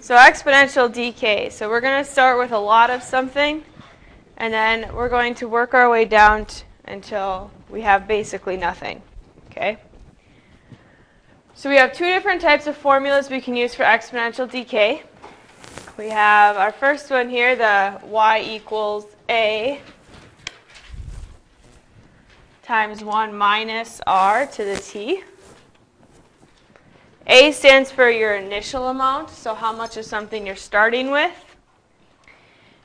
So exponential decay. So we're going to start with a lot of something, and then we're going to work our way down until we have basically nothing. Okay? So we have two different types of formulas we can use for exponential decay. We have our first one here, the y equals a times 1 minus r to the t. A stands for your initial amount, so how much of something you're starting with.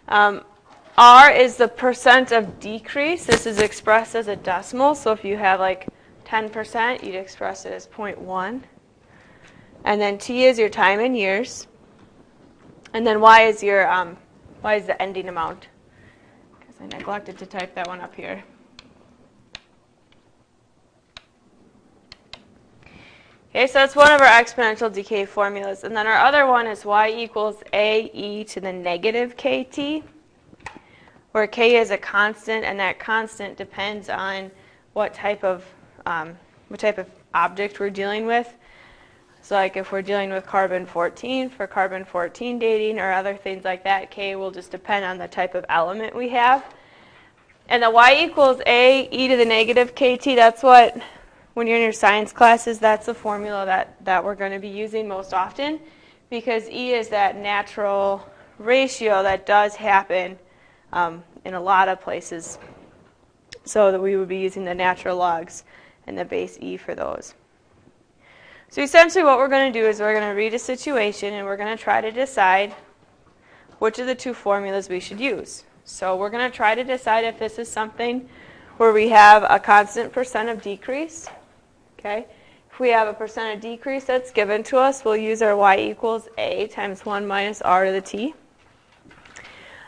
R is the percent of decrease. This is expressed as a decimal, so if you have like 10%, you'd express it as 0.1. And then T is your time in years. And then Y is your Y is the ending amount. Because I neglected to type that one up here. Okay, so that's one of our exponential decay formulas. And then our other one is y equals a e to the negative kt, where k is a constant, and that constant depends on what type of object we're dealing with. So like if we're dealing with carbon-14, for carbon-14 dating or other things like that, k will just depend on the type of element we have. And the y equals a e to the negative kt, that's what, when you're in your science classes, that's the formula that we're going to be using most often, because e is that natural ratio that does happen in a lot of places. So that we would be using the natural logs and the base e for those. So essentially what we're going to do is we're going to read a situation and we're going to try to decide which of the two formulas we should use. So we're going to try to decide if this is something where we have a constant percent of decrease. Okay? If we have a percent of decrease that's given to us, we'll use our y equals a times 1 minus r to the t.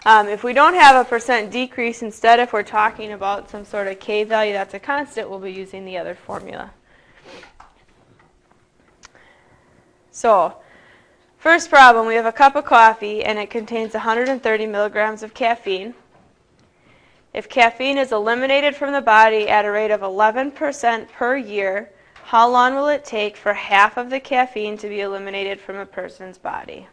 If we don't have a percent decrease, instead if we're talking about some sort of k value that's a constant, we'll be using the other formula. So, first problem, we have a cup of coffee and it contains 130 milligrams of caffeine. If caffeine is eliminated from the body at a rate of 11% per year, how long will it take for half of the caffeine to be eliminated from a person's body?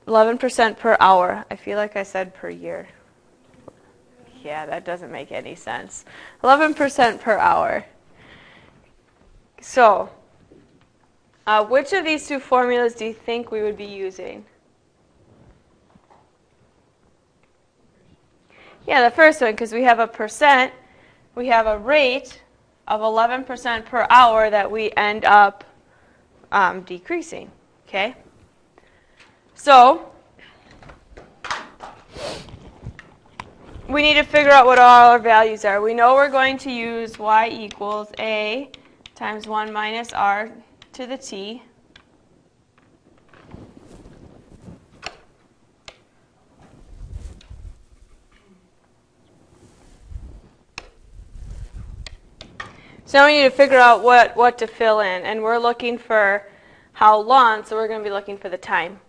11% per hour. I feel like I said per year. Yeah, that doesn't make any sense. 11% per hour. So, which of these two formulas do you think we would be using? Yeah, the first one, because we have a percent, we have a rate of 11% per hour that we end up decreasing. Okay? So, we need to figure out what all our values are. We know we're going to use y equals a times 1 minus r to the t. So now we need to figure out what to fill in. And we're looking for how long, so we're going to be looking for the time.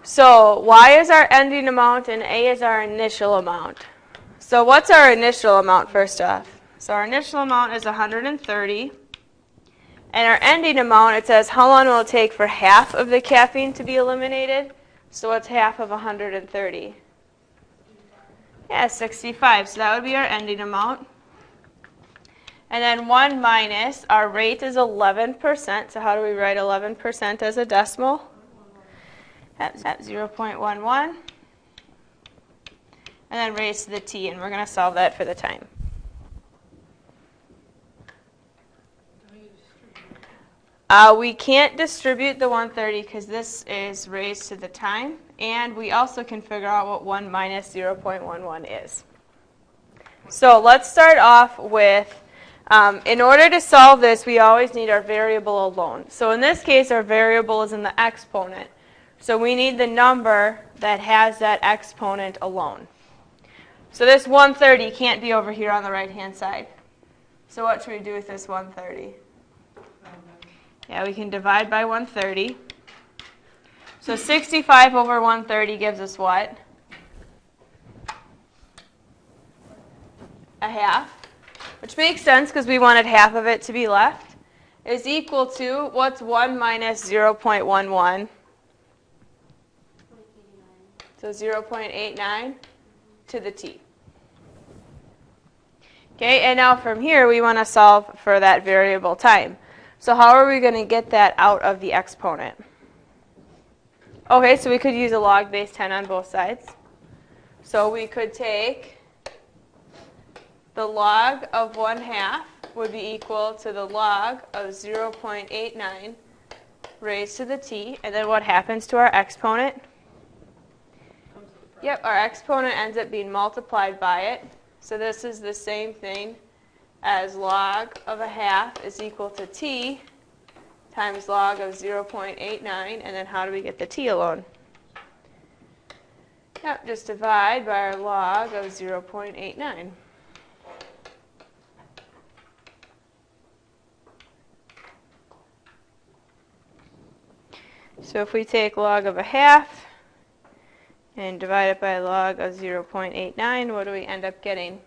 So y is our ending amount and a is our initial amount. So what's our initial amount first off? So our initial amount is 130. And our ending amount, it says how long will it take for half of the caffeine to be eliminated? So what's half of 130? Yeah, 65. So that would be our ending amount. And then 1 minus, our rate is 11%. So how do we write 11% as a decimal? That's at 0.11. And then raised to the t, and we're going to solve that for the time. We can't distribute the 130 because this is raised to the time. And we also can figure out what 1 minus 0.11 is. So let's start off with, in order to solve this, we always need our variable alone. So in this case, our variable is in the exponent. So we need the number that has that exponent alone. So this 130 can't be over here on the right-hand side. So what should we do with this 130? Yeah, we can divide by 130. So 65 over 130 gives us what? A half, which makes sense because we wanted half of it to be left. is equal to, what's 1 minus 0.11? So 0.89 to the t. Okay, and now from here we want to solve for that variable time. So how are we going to get that out of the exponent? Okay, so we could use a log base 10 on both sides. So we could take the log of 1/2 would be equal to the log of 0.89 raised to the t. And then what happens to our exponent? Yep, our exponent ends up being multiplied by it. So this is the same thing as log of 1/2 is equal to t times log of 0.89. And then how do we get the t alone? Yep, just divide by our log of 0.89. So if we take log of 1/2 and divide it by log of 0.89, what do we end up getting?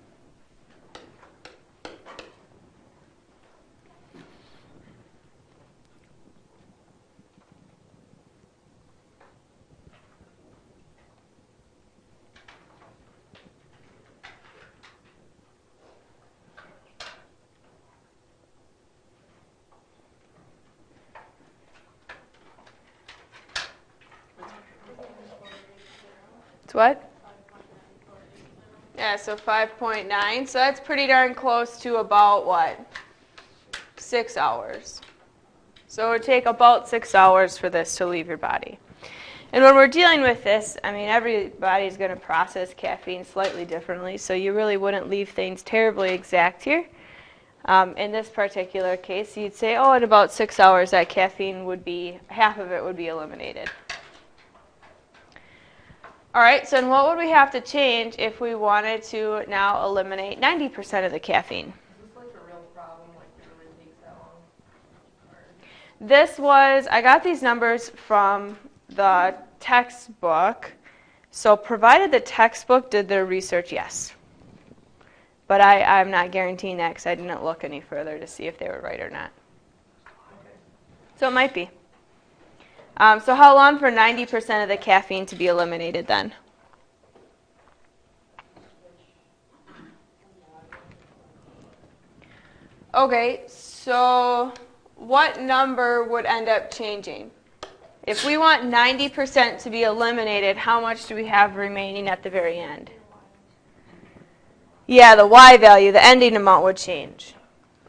It's what? Yeah, so 5.9. So that's pretty darn close to about what? 6 hours. So it would take about 6 hours for this to leave your body. And when we're dealing with this, I mean, everybody's going to process caffeine slightly differently, so you really wouldn't leave things terribly exact here. In this particular case, you'd say, oh, in about 6 hours, that caffeine would be, half of it would be eliminated. All right, so then what would we have to change if we wanted to now eliminate 90% of the caffeine? Is this like a real problem, like it really takes that long? This was, I got these numbers from the textbook. So provided the textbook did their research, yes. But I'm not guaranteeing that because I didn't look any further to see if they were right or not. So it might be. So how long for 90% of the caffeine to be eliminated then? Okay, so what number would end up changing? If we want 90% to be eliminated, how much do we have remaining at the very end? Yeah, the y value, the ending amount would change.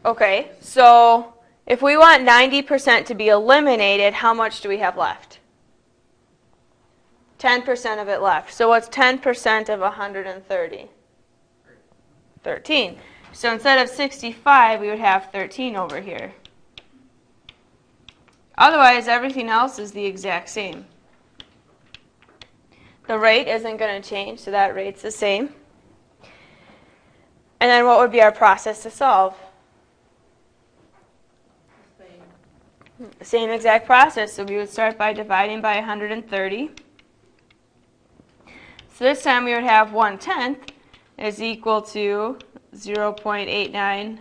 Okay, so if we want 90% to be eliminated, how much do we have left? 10% of it left. So what's 10% of 130? 13. So instead of 65, we would have 13 over here. Otherwise, everything else is the exact same. The rate isn't going to change, so that rate's the same. And then what would be our process to solve? Same exact process. So we would start by dividing by 130. So this time we would have 1/10 is equal to 0.89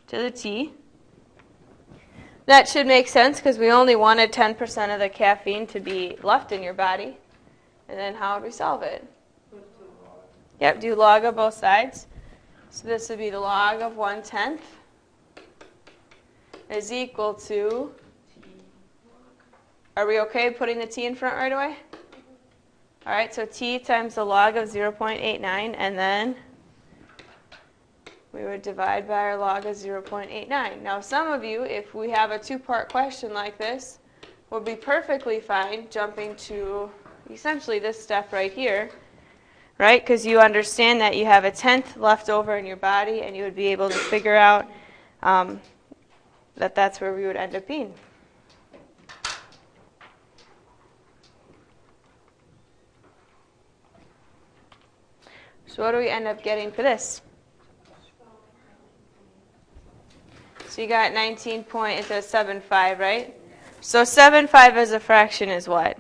to the t. That should make sense because we only wanted 10% of the caffeine to be left in your body. And then how would we solve it? Yep, do log of both sides. So this would be the log of 1/10 is equal to, are we okay putting the t in front right away? All right, so t times the log of 0.89, and then we would divide by our log of 0.89. Now some of you, if we have a two-part question like this, would be perfectly fine jumping to essentially this step right here, right? Because you understand that you have 1/10 left over in your body, and you would be able to figure out that that's where we would end up being. So what do we end up getting for this? So you got 19 point, it's a 7/5, right? So 7/5 as a fraction is what?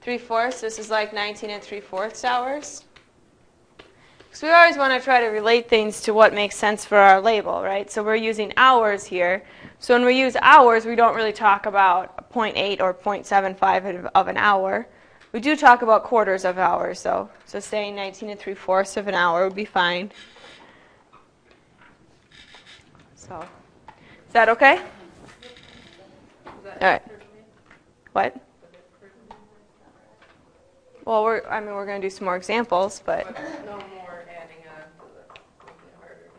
3/4. This is like 19 3/4 hours. Because we always want to try to relate things to what makes sense for our label, right? So we're using hours here. So when we use hours, we don't really talk about 0.8 or 0.75 of an hour. We do talk about quarters of hours, though. So saying 19 3/4 of an hour would be fine. So, is that okay? All right. What? Well, we're going to do some more examples, but. No more adding on to the making it harder.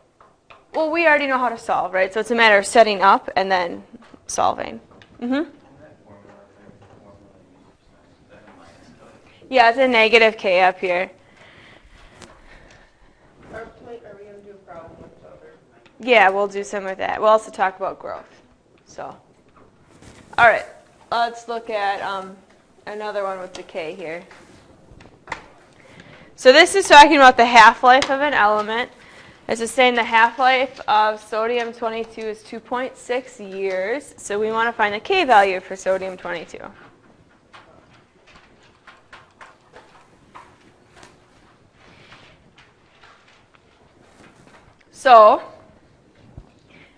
Well, we already know how to solve, right? So it's a matter of setting up and then solving. Yeah, it's a negative k up here. Are we going to do a problem with other? Yeah, we'll do some of that. We'll also talk about growth. So, all right, let's look at another one with decay here. So this is talking about the half-life of an element. This is saying the half-life of sodium-22 is 2.6 years. So we want to find the K value for sodium-22. So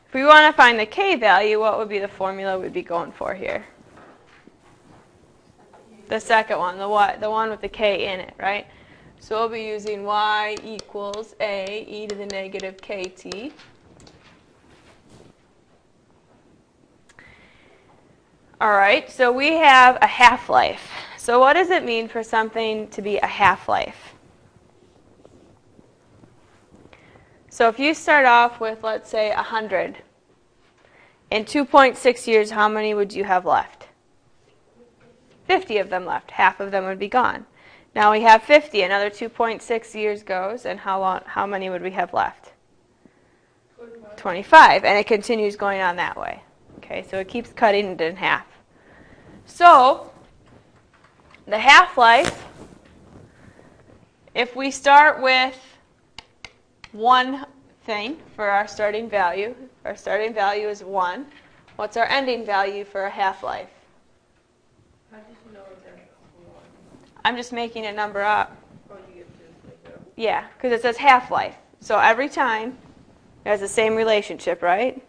if we want to find the K value, what would be the formula we'd be going for here? The second one, the one with the K in it, right? So we'll be using y equals a e to the negative kt. All right, so we have a half-life. So what does it mean for something to be a half-life? So if you start off with, let's say, 100, in 2.6 years, how many would you have left? 50 of them left. Half of them would be gone. Now we have 50. Another 2.6 years goes, and how many would we have left? 25. And it continues going on that way. Okay, so it keeps cutting it in half. So the half-life, if we start with one thing for our starting value is 1. What's our ending value for a half-life? How did you know that? I'm just making a number up. Oh, you get this like that. Yeah, because it says half-life. So every time it has the same relationship, right? Yeah.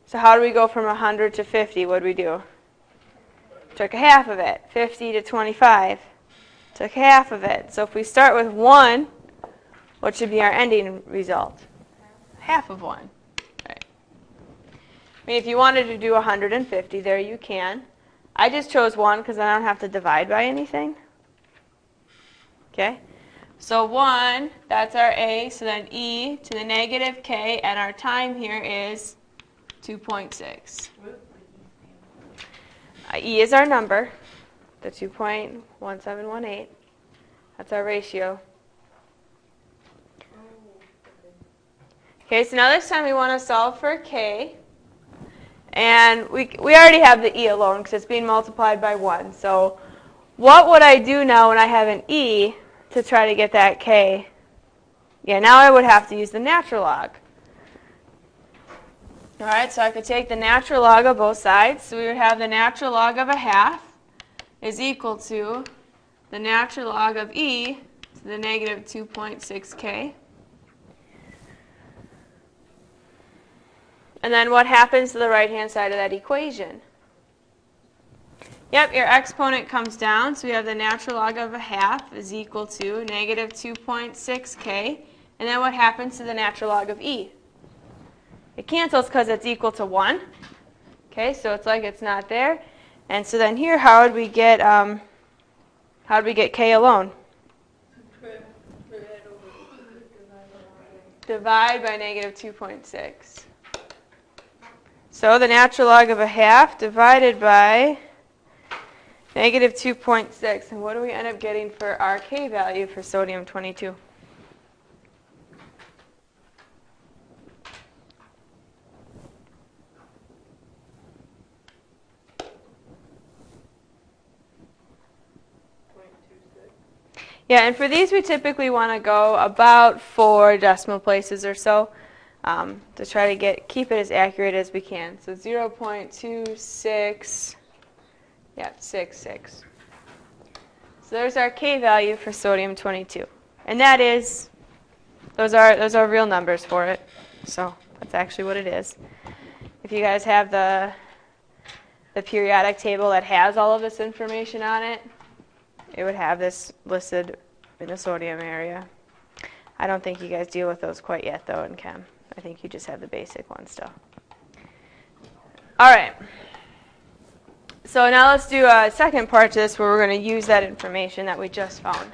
So how do we go from 100 to 50? What do we do? Took a half of it. 50 to 25. Took half of it. So if we start with 1, what should be our ending result? Half of 1. Right. I mean, if you wanted to do 150 there, you can. I just chose 1 because I don't have to divide by anything. Okay? So 1, that's our A, so then e to the negative k, and our time here is 2.6. E is our number, the 2.1718. That's our ratio. Okay, so now this time we want to solve for k. And we already have the e alone because it's being multiplied by 1. So what would I do now when I have an e to try to get that k? Yeah, now I would have to use the natural log. All right, so I could take the natural log of both sides. So we would have the natural log of a half is equal to the natural log of e to the negative 2.6k. And then what happens to the right-hand side of that equation? Yep, your exponent comes down, so we have the natural log of a half is equal to negative 2.6k. And then what happens to the natural log of e? It cancels because it's equal to 1. Okay, so it's like it's not there. And so then here, how would we get k alone? Divide by negative 2.6. So the natural log of a half divided by negative 2.6. And what do we end up getting for our K value for sodium-22? Yeah, and for these we typically want to go about 4 decimal places or so to try to keep it as accurate as we can. So 0.26, yeah, 66. So there's our K value for sodium-22. And that is those are real numbers for it. So that's actually what it is. If you guys have the periodic table that has all of this information on it, it would have this listed in the sodium area. I don't think you guys deal with those quite yet, though, in chem. I think you just have the basic ones still. All right. So now let's do a second part to this where we're going to use that information that we just found.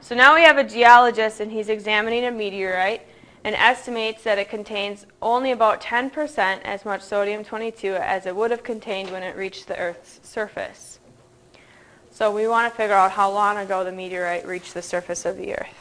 So now we have a geologist, and he's examining a meteorite and estimates that it contains only about 10% as much sodium-22 as it would have contained when it reached the Earth's surface. So we want to figure out how long ago the meteorite reached the surface of the Earth.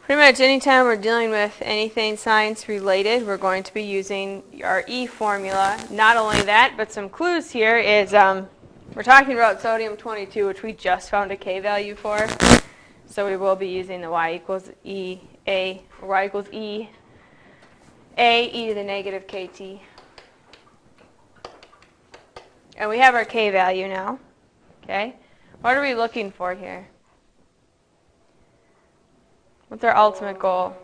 Pretty much anytime we're dealing with anything science related, we're going to be using our E formula. Not only that, but some clues here is we're talking about sodium-22, which we just found a K value for. So we will be using the y equals E A, or y equals E A e to the negative KT. And we have our K value now. Okay? What are we looking for here? What's our ultimate goal?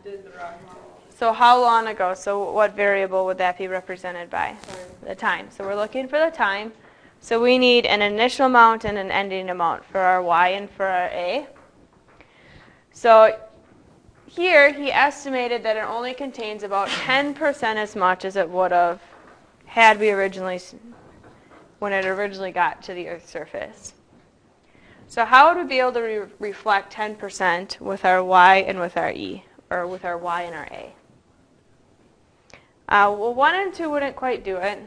Did the rock model. So how long ago? So what variable would that be represented by? The time. So we're looking for the time. So we need an initial amount and an ending amount for our y and for our a. So here he estimated that it only contains about 10% as much as it would have had we originally, when it originally got to the Earth's surface. So how would we be able to reflect 10% with our y and with our e, or with our y and our a? Well, 1 and 2 wouldn't quite do it.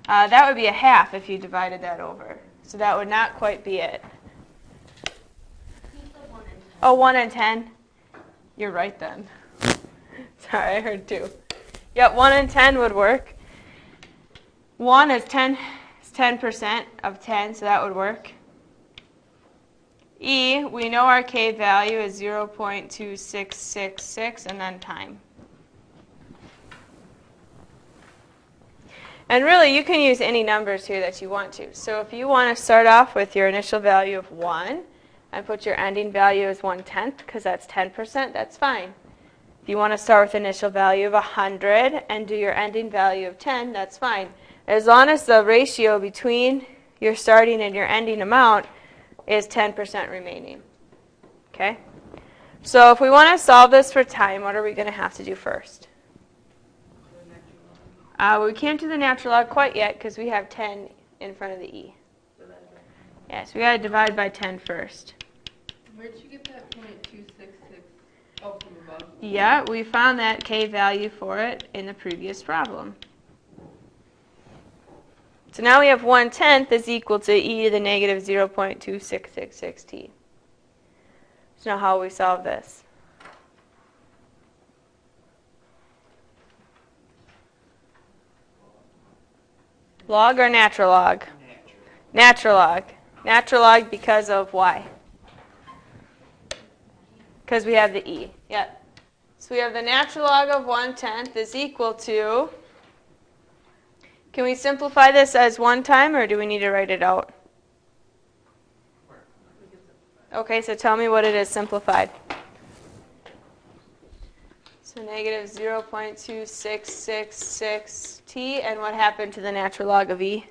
That would be a half if you divided that over. So that would not quite be it. Oh, 1 and 10? You're right then. Sorry, I heard 2. Yep, 1 and 10 would work. 1 is 10% of 10, so that would work. E, we know our K value is 0.2666, and then time. And really, you can use any numbers here that you want to. So if you want to start off with your initial value of 1 and put your ending value as 1/10, because that's 10%, that's fine. If you want to start with initial value of 100 and do your ending value of 10, that's fine. As long as the ratio between your starting and your ending amount is 10% remaining. Okay? So if we want to solve this for time, what are we going to have to do first? We can't do the natural log quite yet because we have 10 in front of the e. Yes, we got to divide by 10 first. Where'd you get that 0.266? Oh, from above. Yeah, we found that K value for it in the previous problem. So now we have 1/10 is equal to e to the negative 0.2666t. So now how will we solve this? Log or natural log? Natural log. Natural log because of why? Because we have the e. Yep. So we have the natural log of 1/10 is equal to, can we simplify this as 1 time, or do we need to write it out? Okay, so tell me what it is simplified. So negative 0.2666t, and what happened to the natural log of e?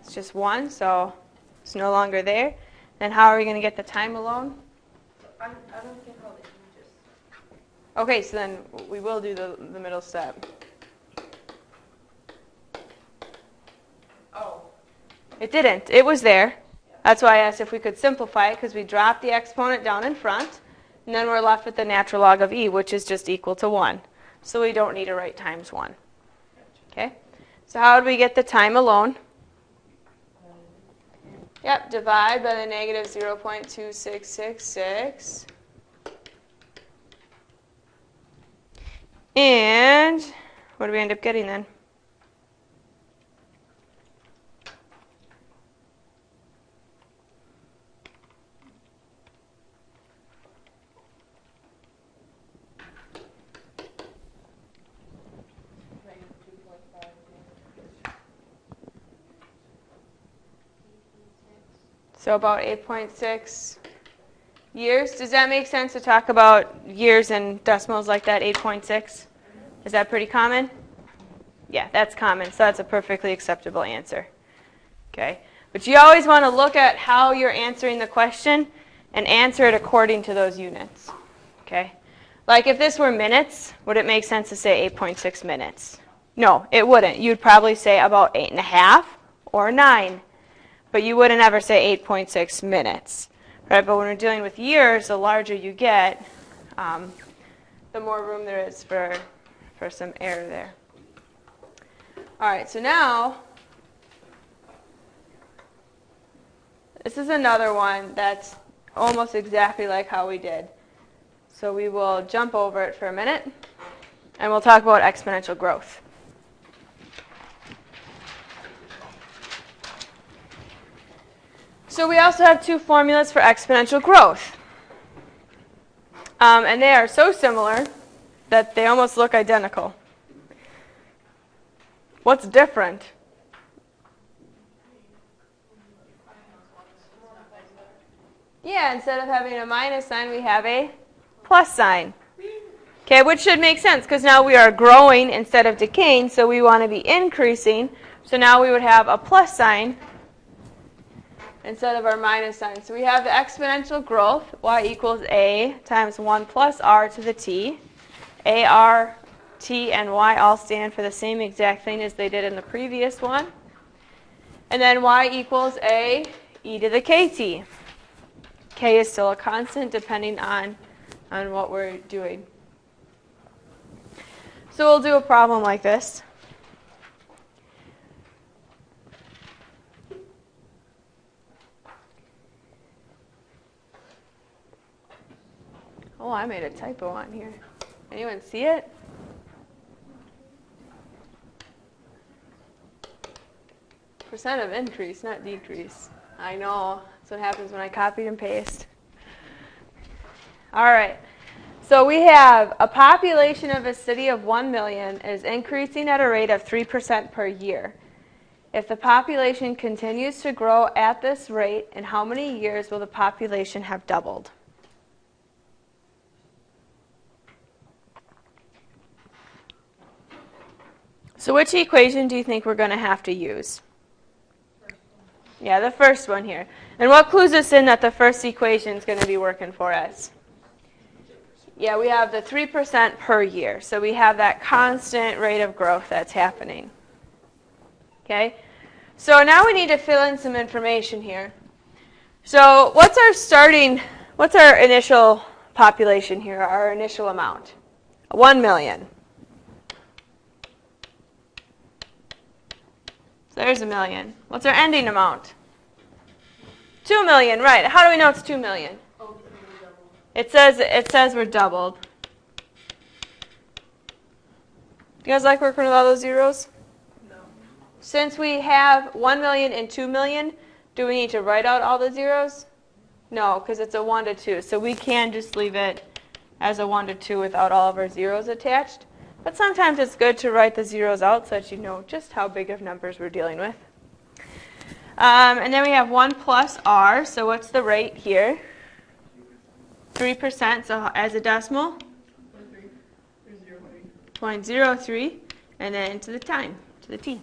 It's just 1, so it's no longer there. Then how are we going to get the time alone? I don't get how the e just... Okay, so then we will do the middle step. Oh. It didn't. It was there. That's why I asked if we could simplify it, because we dropped the exponent down in front, and then we're left with the natural log of e, which is just equal to 1. So we don't need to write times 1. Okay? So how would we get the time alone? Yep, divide by the negative 0.2666. And what do we end up getting then? So about 8.6 years. Does that make sense to talk about years and decimals like that, 8.6? Is that pretty common? Yeah, that's common, so that's a perfectly acceptable answer. Okay, but you always want to look at how you're answering the question and answer it according to those units. Okay, like if this were minutes, would it make sense to say 8.6 minutes? No, it wouldn't. You'd probably say about 8.5 or 9, but you wouldn't ever say 8.6 minutes. Right? But when we're dealing with years, the larger you get, the more room there is for some error there. All right, so now, this is another one that's almost exactly like how we did. So we will jump over it for a minute, and we'll talk about exponential growth. So we also have two formulas for exponential growth. And they are so similar that they almost look identical. What's different? Yeah, instead of having a minus sign, we have a plus sign. Okay, which should make sense because now we are growing instead of decaying, so we want to be increasing. So now we would have a plus sign instead of our minus sign. So we have the exponential growth, y equals a times 1 plus r to the t. A, r, t, and y all stand for the same exact thing as they did in the previous one. And then y equals a e to the kt. K is still a constant depending on what we're doing. So we'll do a problem like this. Oh, I made a typo on here. Anyone see it? Percent of increase, not decrease. I know. That's what happens when I copy and paste. All right. So we have a population of a city of 1 million is increasing at a rate of 3% per year. If the population continues to grow at this rate, in how many years will the population have doubled? So which equation do you think we're going to have to use? Yeah, the first one here. And what clues us in that the first equation is going to be working for us? Yeah, we have the 3% per year. So we have that constant rate of growth that's happening. Okay? So now we need to fill in some information here. So what's our initial population here, our initial amount? 1 million. So there's 1 million. What's our ending amount? 2 million, right. How do we know it's 2 million? It says we're doubled. You guys like working with all those zeros? No. Since we have 1 million and 2 million, do we need to write out all the zeros? No, because it's a 1 to 2. So we can just leave it as a 1 to 2 without all of our zeros attached. But sometimes it's good to write the zeros out so that you know just how big of numbers we're dealing with. And then we have 1 plus r. So what's the rate here? 3%. So as a decimal? 0.03. And then to the time, to the t.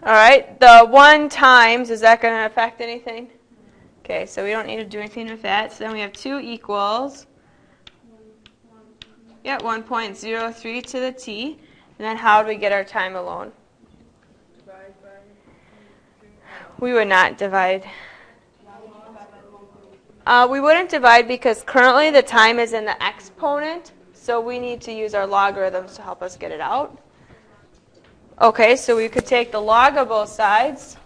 All right. The 1 times, is that going to affect anything? Okay, so we don't need to do anything with that. So then we have 2 equals... Yeah, 1.03 to the t. And then how do we get our time alone? Divide by 2. We would not divide. We wouldn't divide because currently the time is in the exponent, so we need to use our logarithms to help us get it out. Okay, so we could take the log of both sides.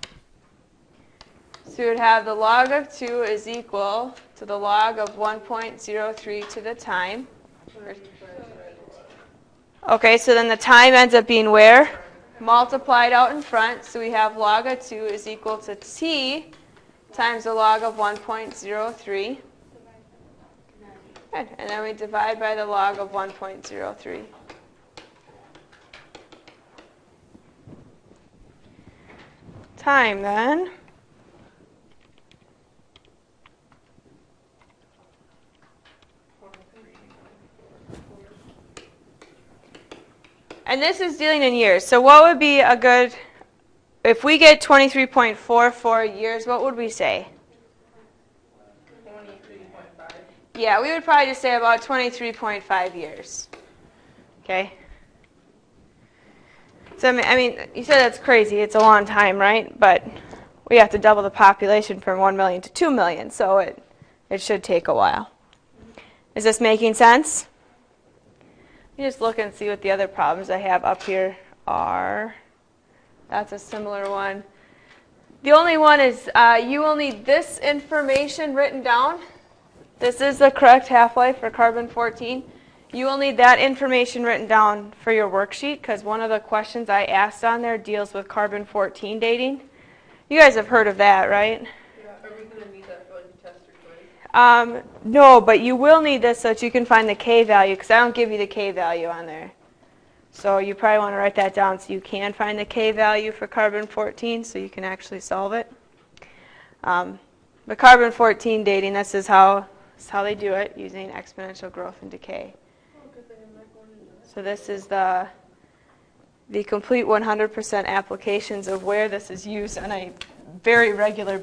So we would have the log of 2 is equal to the log of 1.03 to the time. Okay, so then the time ends up being where? Multiplied out in front. So we have log of 2 is equal to t times the log of 1.03. Good. And then we divide by the log of 1.03. time then. And this is dealing in years. So what would be a good, if we get 23.44 years, what would we say? 23.5. Yeah, we would probably just say about 23.5 years. Okay? So, I mean, you said that's crazy. It's a long time, right? But we have to double the population from 1 million to 2 million, so it should take a while. Is this making sense? Let me just look and see what the other problems I have up here are. That's a similar one. The only one is you will need this information written down. This is the correct half-life for carbon-14. You will need that information written down for your worksheet because one of the questions I asked on there deals with carbon-14 dating. You guys have heard of that, right? Yeah, are we going to need that for like the test or quiz? No, but you will need this so that you can find the K value because I don't give you the K value on there. So you probably want to write that down so you can find the K value for carbon-14 so you can actually solve it. But carbon-14 dating, this is how they do it using exponential growth and decay. Oh, good thing I'm not going into that. So this is the complete 100% applications of where this is used on a very regular